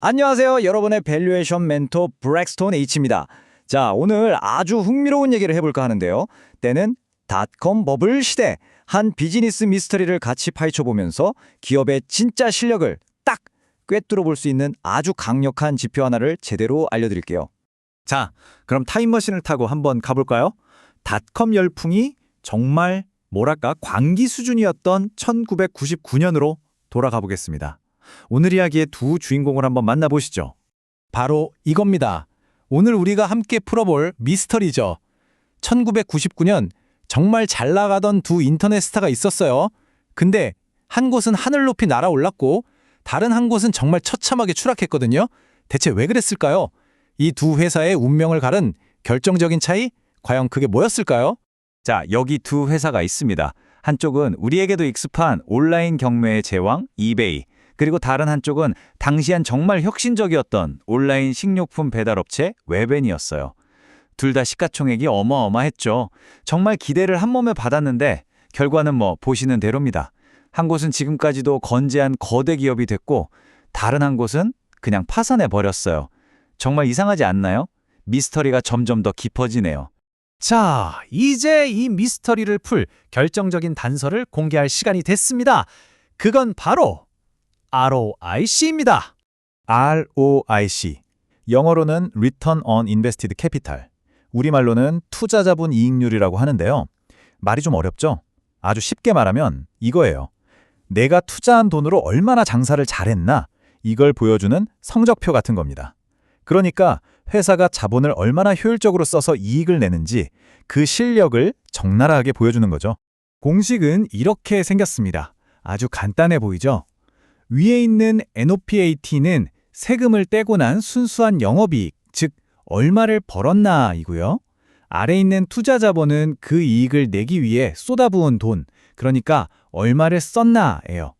안녕하세요. 여러분의 밸류에이션 멘토 브렉스톤 H입니다. 자, 오늘 아주 흥미로운 얘기를 해볼까 하는데요. 때는 닷컴 버블 시대, 한 비즈니스 미스터리를 같이 파헤쳐보면서 기업의 진짜 실력을 딱 꿰뚫어 볼 수 있는 아주 강력한 지표 하나를 제대로 알려드릴게요. 자, 그럼 타임머신을 타고 한번 가볼까요? 닷컴 열풍이 정말 뭐랄까 광기 수준이었던 1999년으로 돌아가 보겠습니다. 오늘 이야기의 두 주인공을 한번 만나보시죠. 바로 이겁니다. 오늘 우리가 함께 풀어볼 미스터리죠. 1999년 정말 잘 나가던 두 인터넷 스타가 있었어요. 근데 한 곳은 하늘 높이 날아올랐고 다른 한 곳은 정말 처참하게 추락했거든요. 대체 왜 그랬을까요? 이 두 회사의 운명을 가른 결정적인 차이? 과연 그게 뭐였을까요? 자, 여기 두 회사가 있습니다. 한쪽은 우리에게도 익숙한 온라인 경매의 제왕 이베이, 그리고 다른 한쪽은 당시엔 정말 혁신적이었던 온라인 식료품 배달업체 웹엔이었어요. 둘 다 시가총액이 어마어마했죠. 정말 기대를 한 몸에 받았는데 결과는 뭐 보시는 대로입니다. 한 곳은 지금까지도 건재한 거대 기업이 됐고 다른 한 곳은 그냥 파산해버렸어요. 정말 이상하지 않나요? 미스터리가 점점 더 깊어지네요. 자, 이제 이 미스터리를 풀 결정적인 단서를 공개할 시간이 됐습니다. 그건 바로 ROIC입니다. ROIC, 영어로는 Return on Invested Capital, 우리말로는 투자자분 이익률이라고 하는데요. 말이 좀 어렵죠? 아주 쉽게 말하면 이거예요. 내가 투자한 돈으로 얼마나 장사를 잘했나, 이걸 보여주는 성적표 같은 겁니다. 그러니까 회사가 자본을 얼마나 효율적으로 써서 이익을 내는지 그 실력을 적나라하게 보여주는 거죠. 공식은 이렇게 생겼습니다. 아주 간단해 보이죠? 위에 있는 NOPAT는 세금을 떼고 난 순수한 영업이익, 즉 얼마를 벌었나 이고요. 아래 있는 투자 자본은 그 이익을 내기 위해 쏟아부은 돈, 그러니까 얼마를 썼나예요.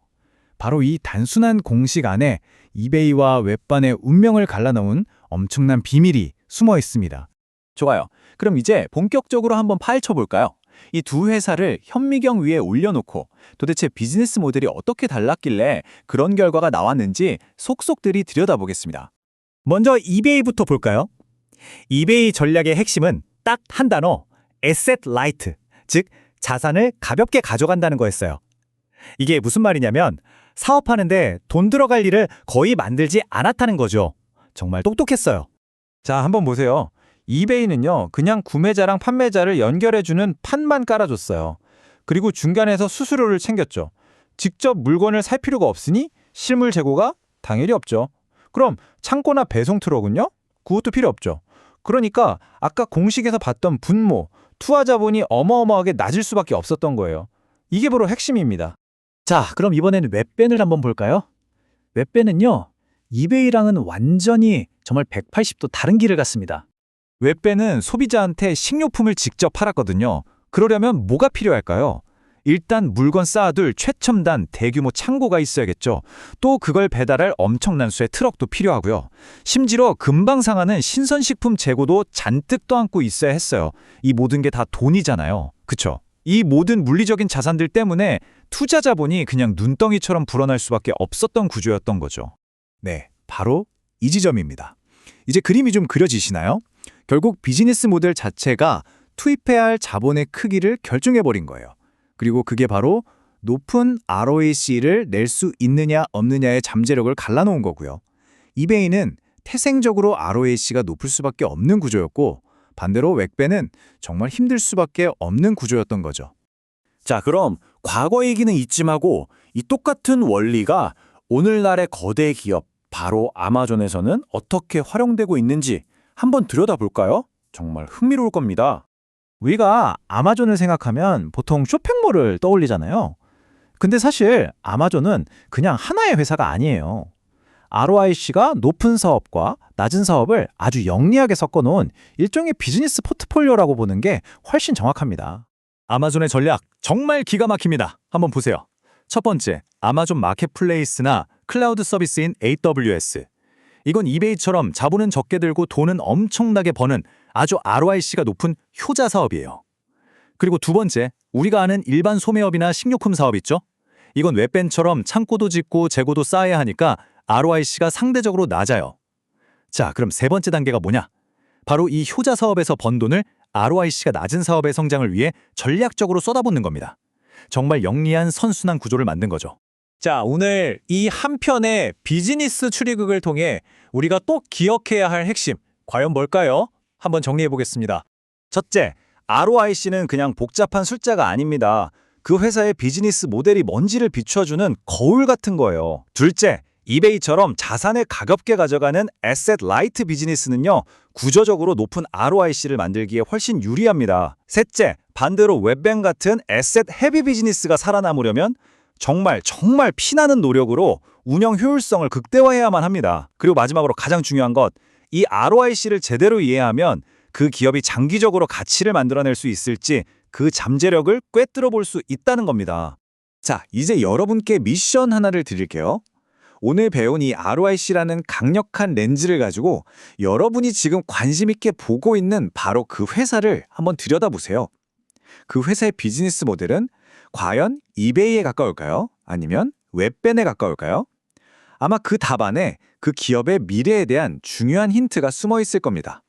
바로 이 단순한 공식 안에 이베이와 웹반의 운명을 갈라놓은 엄청난 비밀이 숨어 있습니다. 좋아요. 그럼 이제 본격적으로 한번 파헤쳐 볼까요? 이 두 회사를 현미경 위에 올려놓고 도대체 비즈니스 모델이 어떻게 달랐길래 그런 결과가 나왔는지 속속들이 들여다보겠습니다. 먼저 이베이부터 볼까요? 이베이 전략의 핵심은 딱 한 단어, asset light, 즉 자산을 가볍게 가져간다는 거였어요. 이게 무슨 말이냐면 사업하는데 돈 들어갈 일을 거의 만들지 않았다는 거죠. 정말 똑똑했어요. 자, 한번 보세요. 이베이는요, 그냥 구매자랑 판매자를 연결해주는 판만 깔아줬어요. 그리고 중간에서 수수료를 챙겼죠. 직접 물건을 살 필요가 없으니 실물 재고가 당연히 없죠. 그럼 창고나 배송 트럭은요? 그것도 필요 없죠. 그러니까 아까 공식에서 봤던 분모, 투하 자본이 어마어마하게 낮을 수밖에 없었던 거예요. 이게 바로 핵심입니다. 자, 그럼 이번에는 웹밴을 한번 볼까요? 웹밴은요, 이베이랑은 완전히 정말 180도 다른 길을 갔습니다. 웹밴은 소비자한테 식료품을 직접 팔았거든요. 그러려면 뭐가 필요할까요? 일단 물건 쌓아둘 최첨단 대규모 창고가 있어야겠죠. 또 그걸 배달할 엄청난 수의 트럭도 필요하고요. 심지어 금방 상하는 신선식품 재고도 잔뜩 떠안고 있어야 했어요. 이 모든 게 다 돈이잖아요. 그쵸? 이 모든 물리적인 자산들 때문에 투자 자본이 그냥 눈덩이처럼 불어날 수밖에 없었던 구조였던 거죠. 네, 바로 이 지점입니다. 이제 그림이 좀 그려지시나요? 결국 비즈니스 모델 자체가 투입해야 할 자본의 크기를 결정해버린 거예요. 그리고 그게 바로 높은 ROIC를 낼 수 있느냐 없느냐의 잠재력을 갈라놓은 거고요. 이베이는 태생적으로 ROIC가 높을 수밖에 없는 구조였고 반대로 웹밴은 정말 힘들 수밖에 없는 구조였던 거죠. 자, 그럼 과거 얘기는 이쯤하고 이 똑같은 원리가 오늘날의 거대 기업, 바로 아마존에서는 어떻게 활용되고 있는지 한번 들여다볼까요? 정말 흥미로울 겁니다. 우리가 아마존을 생각하면 보통 쇼핑몰을 떠올리잖아요. 근데 사실 아마존은 그냥 하나의 회사가 아니에요. ROIC가 높은 사업과 낮은 사업을 아주 영리하게 섞어놓은 일종의 비즈니스 포트폴리오라고 보는 게 훨씬 정확합니다. 아마존의 전략 정말 기가 막힙니다. 한번 보세요. 첫 번째, 아마존 마켓플레이스나 클라우드 서비스인 AWS. 이건 이베이처럼 자본은 적게 들고 돈은 엄청나게 버는 아주 ROIC가 높은 효자 사업이에요. 그리고 두 번째, 우리가 아는 일반 소매업이나 식료품 사업 있죠? 이건 웹밴처럼 창고도 짓고 재고도 쌓아야 하니까 ROIC가 상대적으로 낮아요. 자, 그럼 세 번째 단계가 뭐냐? 바로 이 효자 사업에서 번 돈을 ROIC가 낮은 사업의 성장을 위해 전략적으로 쏟아붓는 겁니다. 정말 영리한 선순환 구조를 만든 거죠. 자, 오늘 이 한 편의 비즈니스 추리극을 통해 우리가 또 기억해야 할 핵심, 과연 뭘까요? 한번 정리해 보겠습니다. 첫째, ROIC는 그냥 복잡한 숫자가 아닙니다. 그 회사의 비즈니스 모델이 뭔지를 비춰주는 거울 같은 거예요. 둘째, 이베이처럼 자산을 가볍게 가져가는 에셋 라이트 비즈니스는요, 구조적으로 높은 ROIC를 만들기에 훨씬 유리합니다. 셋째, 반대로 웹뱅 같은 에셋 헤비 비즈니스가 살아남으려면 정말 피나는 노력으로 운영 효율성을 극대화해야만 합니다. 그리고 마지막으로 가장 중요한 것, 이 ROIC를 제대로 이해하면 그 기업이 장기적으로 가치를 만들어낼 수 있을지 그 잠재력을 꿰뚫어 볼 수 있다는 겁니다. 자, 이제 여러분께 미션 하나를 드릴게요. 오늘 배운 이 ROIC라는 강력한 렌즈를 가지고 여러분이 지금 관심 있게 보고 있는 바로 그 회사를 한번 들여다보세요. 그 회사의 비즈니스 모델은 과연 이베이에 가까울까요? 아니면 웹벤에 가까울까요? 아마 그 답안에 그 기업의 미래에 대한 중요한 힌트가 숨어 있을 겁니다.